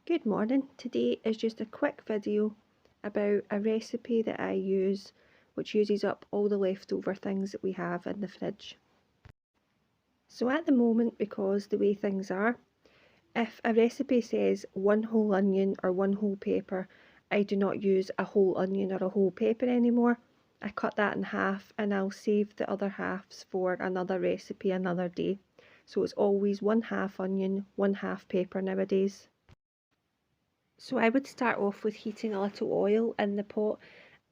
Good morning. Today is just a quick video about a recipe that I use which uses up all the leftover things that we have in the fridge. So at the moment, because the way things are, if a recipe says 1 whole onion or 1 whole pepper, I do not use a whole onion or a whole pepper anymore. I cut that in half and I'll save the other halves for another recipe another day. So it's always 1/2 onion, 1/2 pepper nowadays. So I would start off with heating a little oil in the pot.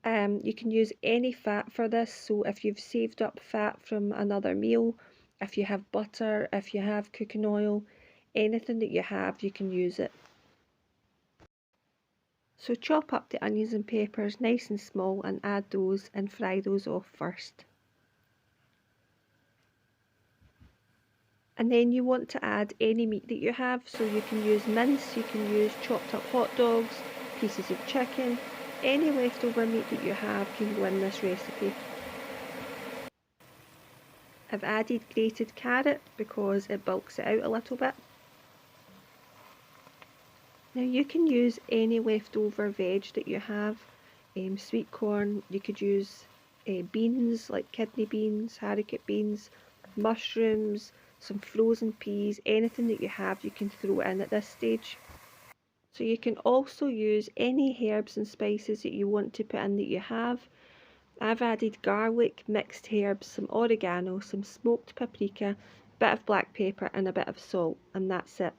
You can use any fat for this, so if you've saved up fat from another meal, if you have butter, if you have cooking oil, anything that you have, you can use it. So chop up the onions and peppers nice and small and add those and fry those off first. And then you want to add any meat that you have, so you can use mince, you can use chopped up hot dogs, pieces of chicken, any leftover meat that you have can go in this recipe. I've added grated carrot because it bulks it out a little bit. Now you can use any leftover veg that you have, sweet corn, you could use beans like kidney beans, haricot beans, mushrooms, some frozen peas, anything that you have you can throw in at this stage. So you can also use any herbs and spices that you want to put in that you have. I've added garlic, mixed herbs, some oregano, some smoked paprika, a bit of black pepper and a bit of salt, and that's it.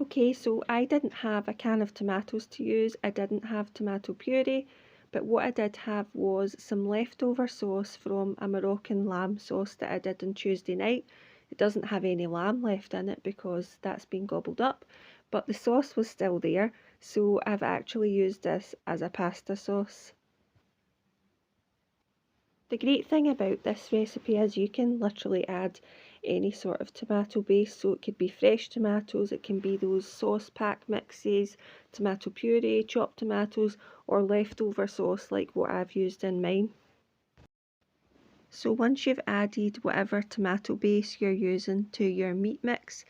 Okay, so I didn't have a can of tomatoes to use, I didn't have tomato puree, but what I did have was some leftover sauce from a Moroccan lamb sauce that I did on Tuesday night. It doesn't have any lamb left in it because that's been gobbled up, but the sauce was still there, so I've actually used this as a pasta sauce. The great thing about this recipe is you can literally add any sort of tomato base, so it could be fresh tomatoes, it can be those sauce pack mixes, tomato puree, chopped tomatoes, or leftover sauce like what I've used in mine. So once you've added whatever tomato base you're using to your meat mix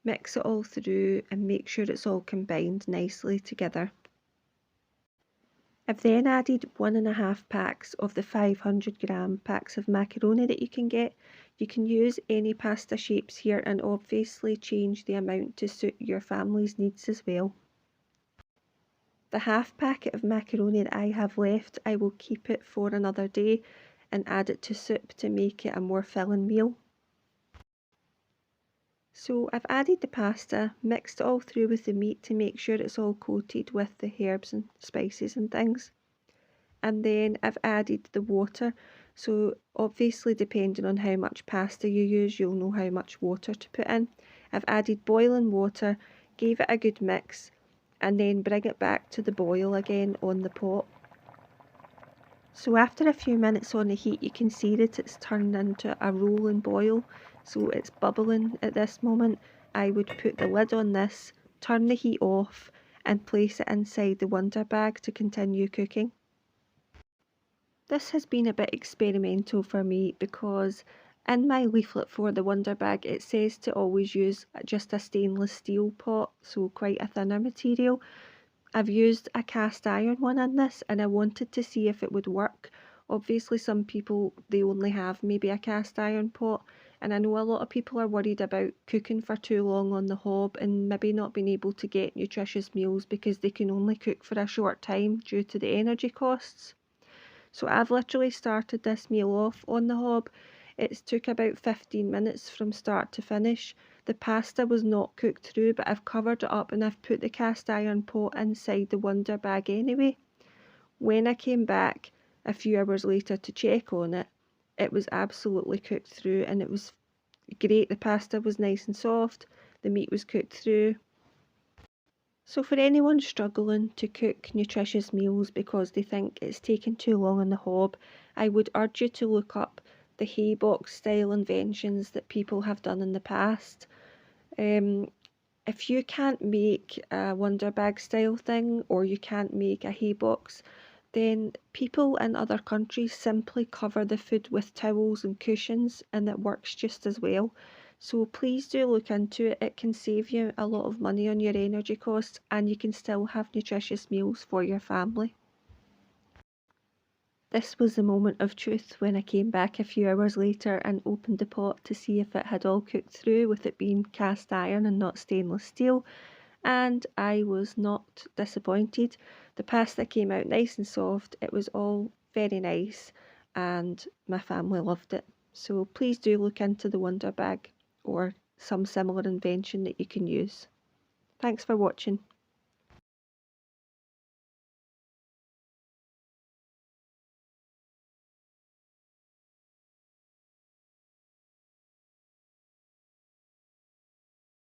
it all through and make sure it's all combined nicely together. I've then added 1.5 packs of the 500g packs of macaroni that you can get. You can use any pasta shapes here and obviously change the amount to suit your family's needs as well. The half packet of macaroni that I have left, I will keep it for another day and add it to soup to make it a more filling meal. So I've added the pasta, mixed it all through with the meat to make sure it's all coated with the herbs and spices and things. And then I've added the water, so obviously depending on how much pasta you use, you'll know how much water to put in. I've added boiling water, gave it a good mix, and then bring it back to the boil again on the pot. So after a few minutes on the heat, you can see that it's turned into a rolling boil, so it's bubbling at this moment. I would put the lid on this, turn the heat off, and place it inside the Wonderbag to continue cooking. This has been a bit experimental for me because in my leaflet for the Wonderbag it says to always use just a stainless steel pot, so quite a thinner material. I've used a cast iron one in this and I wanted to see if it would work. Obviously some people, they only have maybe a cast iron pot, and I know a lot of people are worried about cooking for too long on the hob and maybe not being able to get nutritious meals because they can only cook for a short time due to the energy costs. So I've literally started this meal off on the hob. It took about 15 minutes from start to finish. The pasta was not cooked through, but I've covered it up and I've put the cast iron pot inside the Wonderbag anyway. When I came back a few hours later to check on it, it was absolutely cooked through and it was great. The pasta was nice and soft, the meat was cooked through. So for anyone struggling to cook nutritious meals because they think it's taken too long on the hob, I would urge you to look up the hay box style inventions that people have done in the past. If you can't make a Wonderbag style thing or you can't make a hay box, then people in other countries simply cover the food with towels and cushions and it works just as well. So please do look into it. It can save you a lot of money on your energy costs, and you can still have nutritious meals for your family. This was the moment of truth when I came back a few hours later and opened the pot to see if it had all cooked through, with it being cast iron and not stainless steel, and I was not disappointed. The pasta came out nice and soft. It was all very nice and my family loved it. So please do look into the Wonderbag or some similar invention that you can use. Thanks for watching.